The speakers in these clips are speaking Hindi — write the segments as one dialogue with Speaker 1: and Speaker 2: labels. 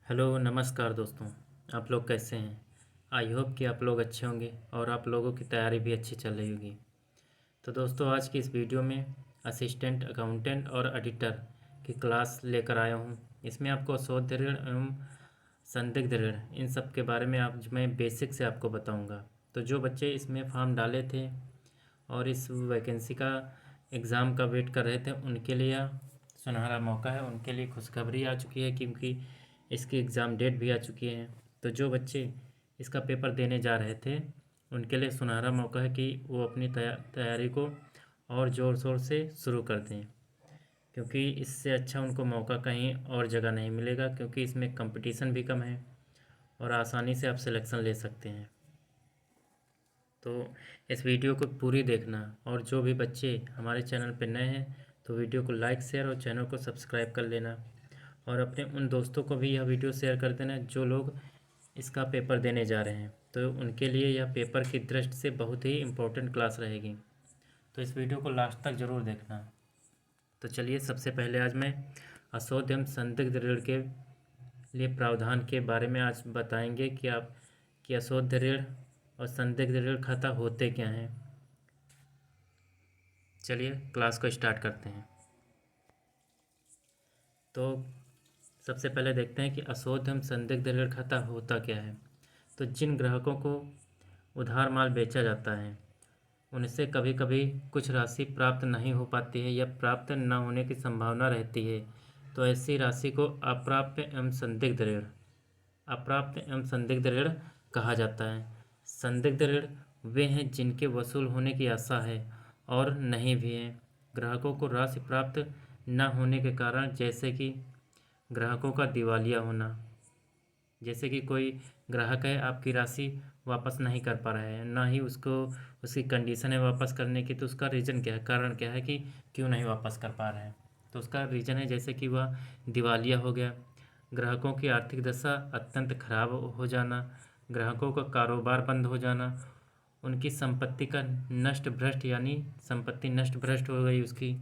Speaker 1: हेलो नमस्कार दोस्तों। आप लोग कैसे हैं? आई होप कि आप लोग अच्छे होंगे और आप लोगों की तैयारी भी अच्छी चल रही होगी। तो दोस्तों आज की इस वीडियो में असिस्टेंट अकाउंटेंट और एडिटर की क्लास लेकर आया हूं। इसमें आपको शोध ऋण एवं संदिग्ध ऋण इन सब के बारे में आज मैं बेसिक से आपको बताऊंगा। तो जो बच्चे इसमें फॉर्म डाले थे और इस वैकेंसी का एग्ज़ाम का वेट कर रहे थे उनके लिए यह सुनहरा मौका है। उनके लिए खुशखबरी आ चुकी है क्योंकि इसकी एग्ज़ाम डेट भी आ चुकी है। तो जो बच्चे इसका पेपर देने जा रहे थे उनके लिए सुनहरा मौका है कि वो अपनी तैयारी को और ज़ोर शोर से शुरू कर दें, क्योंकि इससे अच्छा उनको मौका कहीं और जगह नहीं मिलेगा, क्योंकि इसमें कंपटीशन भी कम है और आसानी से आप सिलेक्शन ले सकते हैं। तो इस वीडियो को पूरी देखना और जो भी बच्चे हमारे चैनल पर नए हैं तो वीडियो को लाइक शेयर और चैनल को सब्सक्राइब कर लेना और अपने उन दोस्तों को भी यह वीडियो शेयर कर देना जो लोग इसका पेपर देने जा रहे हैं। तो उनके लिए यह पेपर की दृष्टि से बहुत ही इम्पोर्टेंट क्लास रहेगी। तो इस वीडियो को लास्ट तक ज़रूर देखना। तो चलिए सबसे पहले आज मैं अशोध एवं संदिग्ध ऋण के लिए प्रावधान के बारे में आज बताएंगे कि आप कि अशोध ऋण और संदिग्ध ऋण खाता होते क्या हैं। चलिए क्लास को स्टार्ट करते हैं। तो सबसे पहले देखते हैं कि अशोध एवं संदिग्ध ऋण खाता होता क्या है। तो जिन ग्राहकों को उधार माल बेचा जाता है उनसे कभी कभी कुछ राशि प्राप्त नहीं हो पाती है या प्राप्त न होने की संभावना रहती है, तो ऐसी राशि को अप्राप्य एवं संदिग्ध ऋण कहा जाता है। संदिग्ध ऋण वे हैं जिनके वसूल होने की आशा है और नहीं भी है। ग्राहकों को राशि प्राप्त न होने के कारण, जैसे कि ग्राहकों का दिवालिया होना, जैसे कि कोई ग्राहक है आपकी राशि वापस नहीं कर पा रहा है, ना ही उसको उसकी कंडीशन है वापस करने की, तो उसका रीज़न क्या है, कारण क्या है कि क्यों नहीं वापस कर पा रहा है। तो उसका रीज़न है जैसे कि वह दिवालिया हो गया, ग्राहकों की आर्थिक दशा अत्यंत खराब हो जाना, ग्राहकों का कारोबार बंद हो जाना, उनकी संपत्ति का नष्ट भ्रष्ट यानी संपत्ति नष्ट भ्रष्ट हो गई उसकी,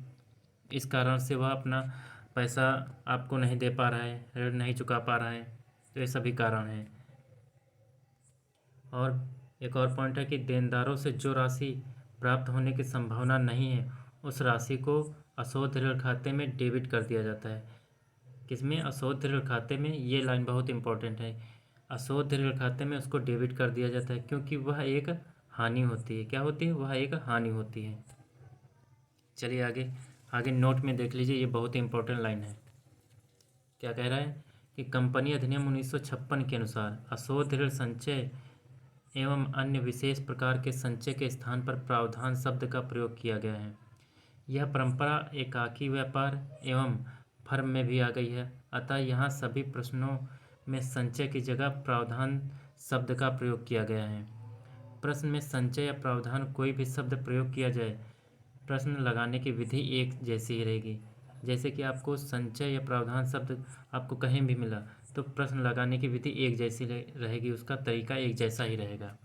Speaker 1: इस कारण से वह अपना पैसा आपको नहीं दे पा रहा है, ऋण नहीं चुका पा रहा है। तो ये सभी कारण हैं। और एक और पॉइंट है कि देनदारों से जो राशि प्राप्त होने की संभावना नहीं है उस राशि को अशोध ऋण खाते में डेबिट कर दिया जाता है। किसमें? अशोध ऋण खाते में। ये लाइन बहुत इंपॉर्टेंट है। अशोध ऋण खाते में उसको डेबिट कर दिया जाता है क्योंकि वह एक हानि होती है। क्या होती है? वह एक हानि होती है। चलिए आगे आगे नोट में देख लीजिए, ये बहुत ही इंपॉर्टेंट लाइन है। क्या कह रहा है कि कंपनी अधिनियम 1956 के अनुसार अशोध ऋण संचय एवं अन्य विशेष प्रकार के संचय के स्थान पर प्रावधान शब्द का प्रयोग किया गया है। यह परंपरा एकाकी व्यापार एवं फर्म में भी आ गई है, अतः यहाँ सभी प्रश्नों में संचय की जगह प्रावधान शब्द का प्रयोग किया गया है। प्रश्न में संचय या प्रावधान कोई भी शब्द प्रयोग किया जाए, प्रश्न लगाने की विधि एक जैसी ही रहेगी। जैसे कि आपको संचय या प्रावधान शब्द आपको कहीं भी मिला तो प्रश्न लगाने की विधि एक जैसी रहेगी, उसका तरीका एक जैसा ही रहेगा।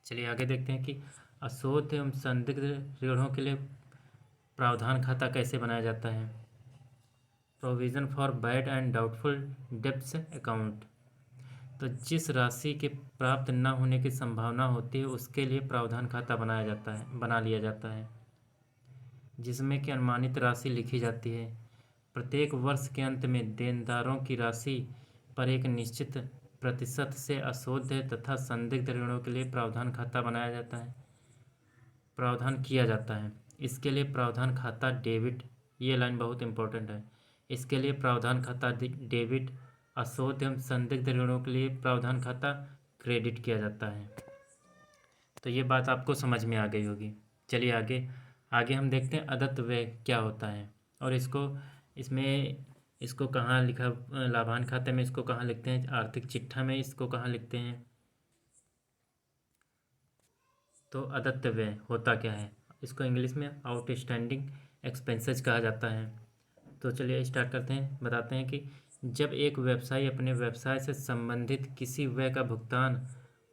Speaker 1: चलिए आगे देखते हैं कि अशोध एवं संदिग्ध ऋणों के लिए प्रावधान खाता कैसे बनाया जाता है। Provision for bad and doubtful debts account. तो जिस राशि के प्राप्त न होने की संभावना होती है उसके लिए प्रावधान खाता बना लिया जाता है, जिसमें कि अनुमानित राशि लिखी जाती है। प्रत्येक वर्ष के अंत में देनदारों की राशि पर एक निश्चित प्रतिशत से अशोध तथा संदिग्ध ऋणों के लिए प्रावधान खाता बनाया जाता है, प्रावधान किया जाता है। इसके लिए प्रावधान खाता डेबिट, ये लाइन बहुत इंपॉर्टेंट है, इसके लिए प्रावधान खाता डेबिट, अशोध एवं संदिग्ध ऋणों के लिए प्रावधान खाता क्रेडिट किया जाता है। तो ये बात आपको समझ में आ गई होगी। चलिए आगे आगे हम देखते हैं अदत्त व्यय क्या होता है और इसको कहाँ लिखा, लाभांश खाते में इसको कहाँ लिखते हैं, आर्थिक चिट्ठा में इसको कहाँ लिखते हैं। तो अदत्त व्यय होता क्या है, इसको इंग्लिश में आउटस्टैंडिंग एक्सपेंसेस कहा जाता है। तो चलिए स्टार्ट करते हैं, बताते हैं कि जब एक व्यवसायी अपने व्यवसाय से संबंधित किसी व्यय का भुगतान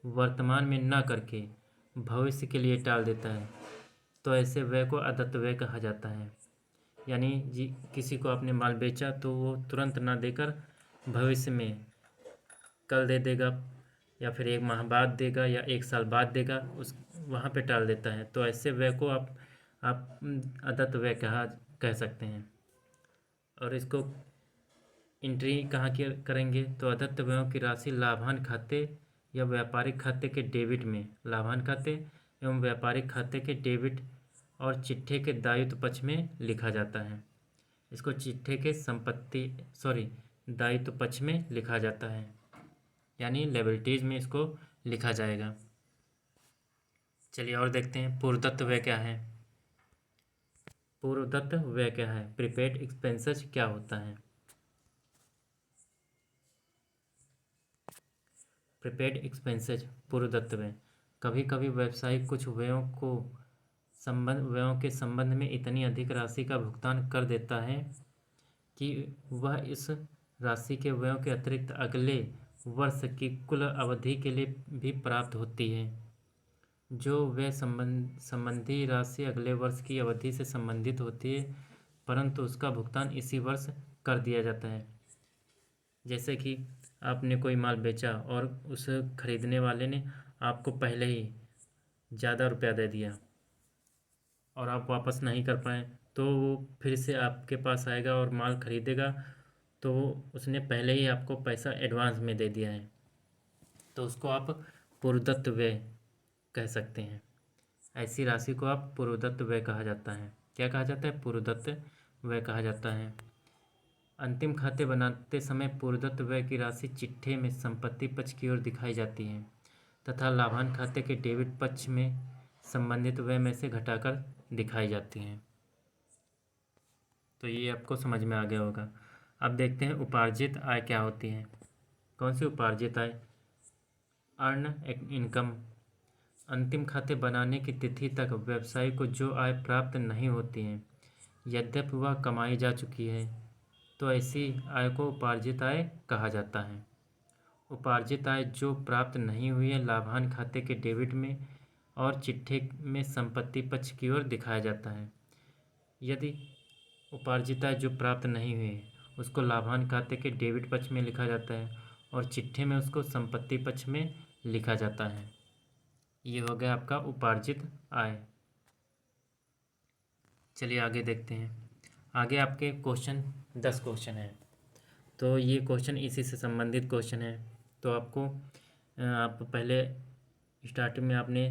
Speaker 1: वर्तमान में न करके भविष्य के लिए टाल देता है तो ऐसे व्यय को अदत्त व्यय कहा जाता है। यानी जी किसी को आपने माल बेचा तो वो तुरंत ना देकर भविष्य में कल दे देगा, या फिर 1 माह बाद देगा, या 1 साल बाद देगा, उस वहाँ पे टाल देता है। तो ऐसे व्यय को आप अदत्त व्यय कह सकते हैं। और इसको एंट्री कहाँ की करेंगे, तो अदत्त व्ययों की राशि लाभांश खाते या व्यापारिक खाते के डेबिट में, लाभांश खाते एवं व्यापारिक खाते के डेबिट और चिट्ठे के दायित्व पक्ष में लिखा जाता है। इसको चिट्ठे के दायित्व पक्ष में लिखा जाता है, यानी लायबिलिटीज में इसको लिखा जाएगा। चलिए और देखते हैं पूर्वदत्त व्यय क्या है। पूर्वदत्त व्यय क्या है, प्रीपेड एक्सपेंसेस क्या होता है। प्रीपेड एक्सपेंसेस पूर्वदत्त व्यय, कभी कभी व्यवसायी कुछ व्ययों के संबंध में इतनी अधिक राशि का भुगतान कर देता है कि वह इस राशि के व्ययों के अतिरिक्त अगले वर्ष की कुल अवधि के लिए भी प्राप्त होती है। जो व्यय संबंधी राशि अगले वर्ष की अवधि से संबंधित होती है, परंतु उसका भुगतान इसी वर्ष कर दिया जाता है। जैसे कि आपने कोई माल बेचा और उस खरीदने वाले ने आपको पहले ही ज़्यादा रुपया दे दिया और आप वापस नहीं कर पाए, तो वो फिर से आपके पास आएगा और माल खरीदेगा, तो उसने पहले ही आपको पैसा एडवांस में दे दिया है, तो उसको आप पूर्वदत्त व्यय कह सकते हैं। ऐसी राशि को आप पूर्वदत्त व्यय कहा जाता है। क्या कहा जाता है, पूर्वदत्त व्यय कहा जाता है। अंतिम खाते बनाते समय पूर्वदत्त व्यय की राशि चिट्ठे में संपत्ति पक्ष की ओर दिखाई जाती है तथा लाभांश खाते के डेबिट पक्ष में संबंधित व्यय में से घटाकर दिखाई जाती हैं। तो ये आपको समझ में आ गया होगा। अब देखते हैं उपार्जित आय क्या होती है। कौन सी उपार्जित आय, अर्न इनकम। अंतिम खाते बनाने की तिथि तक व्यवसायी को जो आय प्राप्त नहीं होती है, यद्यपि वह कमाई जा चुकी है, तो ऐसी आय को उपार्जित आय कहा जाता है। उपार्जित आय जो प्राप्त नहीं हुई है लाभांश खाते के डेबिट में और चिट्ठे में संपत्ति पक्ष की ओर दिखाया जाता है। यदि उपार्जित आय जो प्राप्त नहीं हुई है उसको लाभांश खाते के डेबिट पक्ष में लिखा जाता है और चिट्ठे में उसको संपत्ति पक्ष में लिखा जाता है। ये हो गया आपका उपार्जित आय। चलिए आगे देखते हैं। आगे आपके 10 क्वेश्चन हैं, तो ये क्वेश्चन इसी से संबंधित क्वेश्चन है। तो आपको आप पहले स्टार्टिंग में आपने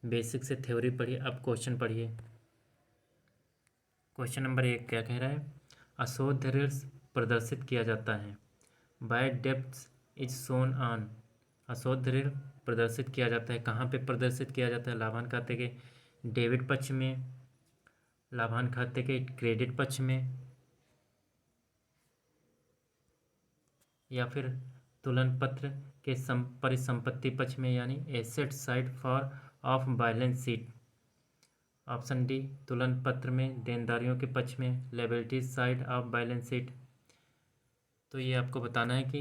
Speaker 1: बेसिक से थ्योरी पढ़ी, अब क्वेश्चन पढ़िए। क्वेश्चन नंबर 1 क्या कह रहा है, अशोध ऋण प्रदर्शित किया जाता है। बाय डेप्थ इज सोन ऑन, अशोध ऋण प्रदर्शित किया जाता है। कहाँ पे प्रदर्शित किया जाता है, लाभांश खाते के डेबिट पक्ष में, लाभांश खाते के क्रेडिट पक्ष में, या फिर तुलन पत्र के परिसंपत्ति पक्ष में, यानी asset side for of balance sheet. Option D, तुलन पत्र में देनदारियों के पक्ष में, liability side of balance sheet. तो ये आपको बताना है कि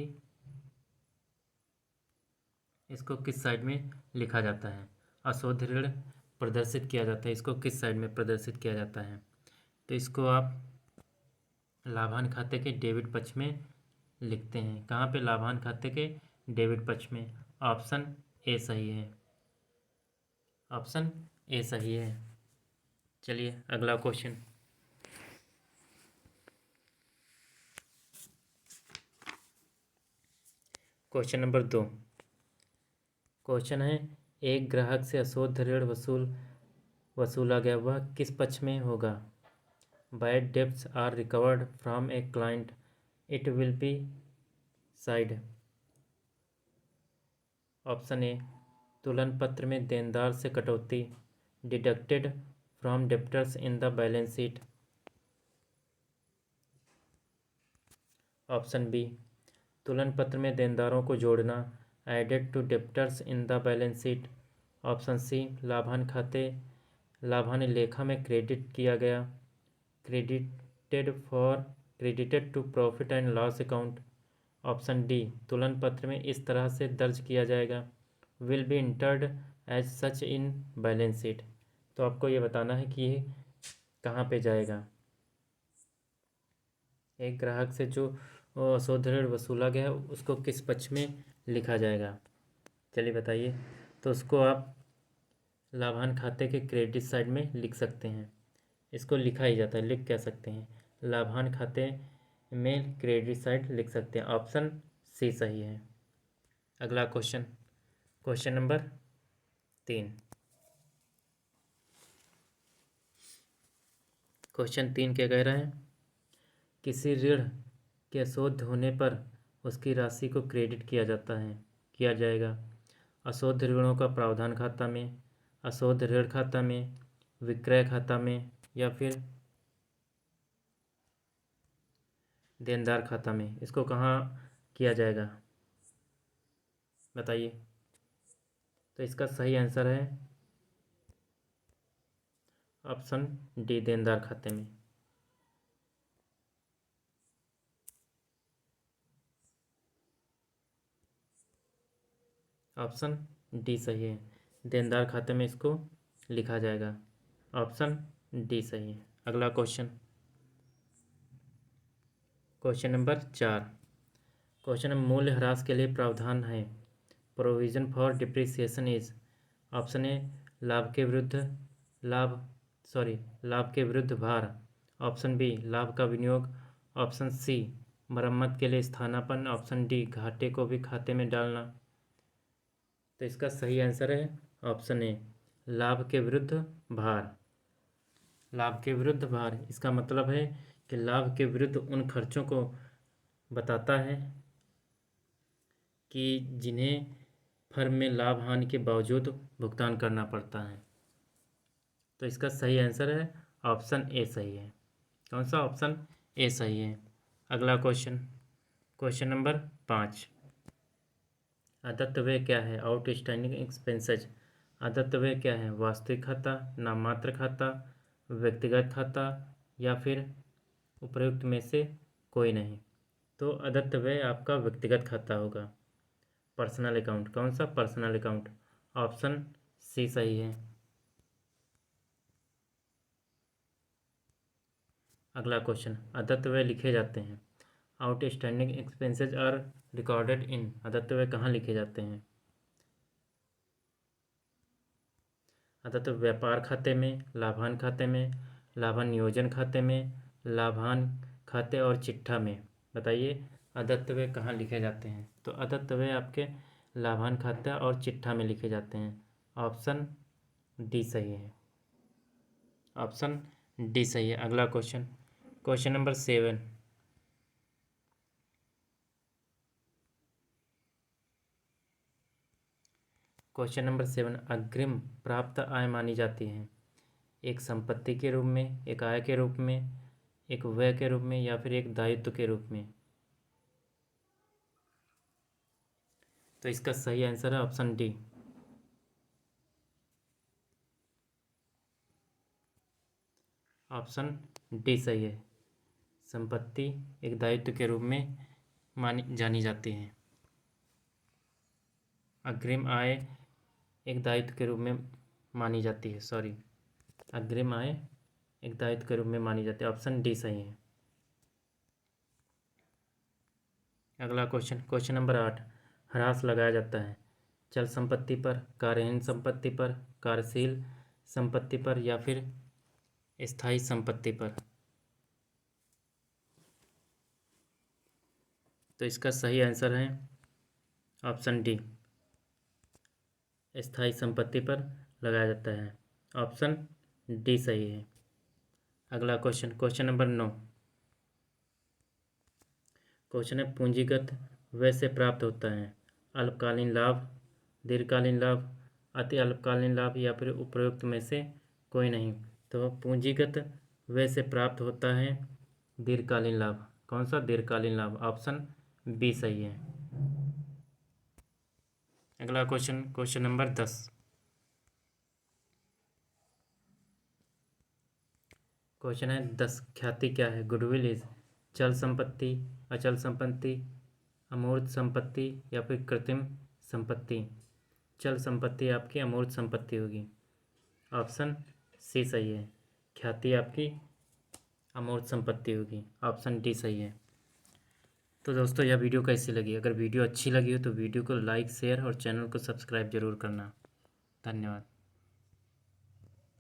Speaker 1: इसको किस साइड में लिखा जाता है। अशोध ऋण प्रदर्शित किया जाता है, इसको किस साइड में प्रदर्शित किया जाता है, तो इसको आप लाभांश खाते के डेबिट पक्ष में लिखते हैं। कहाँ पे, लाभांश खाते के डेबिट पक्ष में। ऑप्शन ए सही है, ऑप्शन ए सही है। चलिए अगला क्वेश्चन। क्वेश्चन नंबर 2 क्वेश्चन है, एक ग्राहक से अशोध ऋण वसूला गया, वह किस पक्ष में होगा। Bad debts are recovered from a client, it will be side। Option A, तुलन पत्र में देनदार से कटौती, deducted from debtors in the balance sheet. Option B, तुलन पत्र में देनदारों को जोड़ना, added to debtors in the balance sheet. Option C, लाभांश लेखा में क्रेडिट किया गया, credited to profit and loss account. Option D, तुलन पत्र में इस तरह से दर्ज किया जाएगा, will be entered as such in balance sheet. तो आपको ये बताना है कि ये कहाँ पे जाएगा। एक ग्राहक से जो अशुद्ध ऋण वसूला गया है उसको किस पक्ष में लिखा जाएगा? चलिए बताइए। तो उसको आप लाभांश खाते के क्रेडिट साइड में लिख सकते हैं। इसको लिखा ही जाता है, लिख कह सकते हैं, लाभांश खाते में क्रेडिट साइड लिख सकते हैं। ऑप्शन सी सही है। अगला क्वेश्चन, क्वेश्चन नंबर 3। क्वेश्चन 3 क्या कह रहा है? किसी ऋण के अशुद्ध होने पर उसकी राशि को क्रेडिट किया जाएगा अशुद्ध ऋणों का प्रावधान खाता में, अशुद्ध ऋण खाता में, विक्रय खाता में, या फिर देनदार खाता में। इसको कहाँ किया जाएगा बताइए? तो इसका सही आंसर है ऑप्शन डी, देनदार खाते में। ऑप्शन डी सही है, देनदार खाते में इसको लिखा जाएगा। ऑप्शन डी सही है। अगला क्वेश्चन, क्वेश्चन नंबर 4। क्वेश्चन मूल्य ह्रास के लिए प्रावधान है। Provision for depreciation is. Option A लाभ के विरुद्ध भार। ऑप्शन बी लाभ का विनियोग। ऑप्शन सी मरम्मत के लिए स्थानापन्न। ऑप्शन डी घाटे को भी खाते में डालना। तो इसका सही आंसर है ऑप्शन ए, लाभ के विरुद्ध भार। लाभ के विरुद्ध भार, इसका मतलब है कि लाभ के विरुद्ध उन खर्चों को बताता है कि जिन्हें फर्म में लाभ हानि के बावजूद भुगतान करना पड़ता है। तो इसका सही आंसर है ऑप्शन ए सही है। कौन सा? ऑप्शन ए सही है। अगला क्वेश्चन, क्वेश्चन नंबर 5। आदत्त व्यय क्या है? Outstanding expenses. आदत्त व्यय क्या है? वास्तविक खाता, नाममात्र खाता, व्यक्तिगत खाता, या फिर उपयुक्त में से कोई नहीं। तो आदत्त व्यय आपका व्यक्तिगत खाता होगा, पर्सनल अकाउंट। कौन सा? Personal account. ऑप्शन सी सही है। अगला क्वेश्चन, आदत्त व्यय लिखे जाते हैं। Outstanding expenses are recorded in. आदत्त व्यय कहाँ लिखे जाते हैं? आदत्त व्यापार खाते में, लाभांश खाते में, लाभांश नियोजन खाते में, लाभांश खाते और चिट्ठा में। बताइए आदत्त व्यय कहाँ लिखे जाते हैं? तो आदत्त व्यय आपके लाभांश खाता और चिट्ठा में लिखे जाते हैं। ऑप्शन डी सही है। ऑप्शन डी सही है। अगला question, question number 7। Question number 7, अग्रिम प्राप्त आय मानी जाती है एक संपत्ति के रूप में, एक आय के रूप में, एक व्यय के रूप में, या फिर एक दायित्व के रूप में। तो इसका सही आंसर है ऑप्शन डी। ऑप्शन डी सही है। संपत्ति एक दायित्व के रूप में मानी जानी जाती है। अग्रिम आय एक दायित्व के रूप में मानी जाती है, अग्रिम आय एक दायित्व के रूप में मानी जाती है। ऑप्शन डी सही है। अगला क्वेश्चन, क्वेश्चन नंबर 8। ह्रास लगाया जाता है चल संपत्ति पर, कार्यहीन संपत्ति पर, कार्यशील संपत्ति पर, या फिर स्थायी संपत्ति पर। तो इसका सही आंसर है ऑप्शन डी, स्थायी संपत्ति पर लगाया जाता है। ऑप्शन डी सही है। अगला क्वेश्चन, क्वेश्चन नंबर 9। क्वेश्चन है पूंजीगत व्यय से प्राप्त होता है अल्पकालीन लाभ, दीर्घकालीन लाभ, अति अल्पकालीन लाभ, या फिर उपरोक्त में से कोई नहीं। तो पूंजीगत व्यय से प्राप्त होता है दीर्घकालीन लाभ। कौन सा? दीर्घकालीन लाभ। ऑप्शन बी सही है। अगला क्वेश्चन, क्वेश्चन नंबर 10। क्वेश्चन है 10, ख्याति क्या है? गुडविल इज चल संपत्ति, अचल संपत्ति, अमूर्त संपत्ति, या फिर कृत्रिम संपत्ति। चल संपत्ति आपकी अमूर्त संपत्ति होगी। ऑप्शन सी सही है, ख्याति आपकी अमूर्त संपत्ति होगी। ऑप्शन डी सही है। तो दोस्तों यह वीडियो कैसी लगी? अगर वीडियो अच्छी लगी हो तो वीडियो को लाइक शेयर और चैनल को सब्सक्राइब ज़रूर करना। धन्यवाद।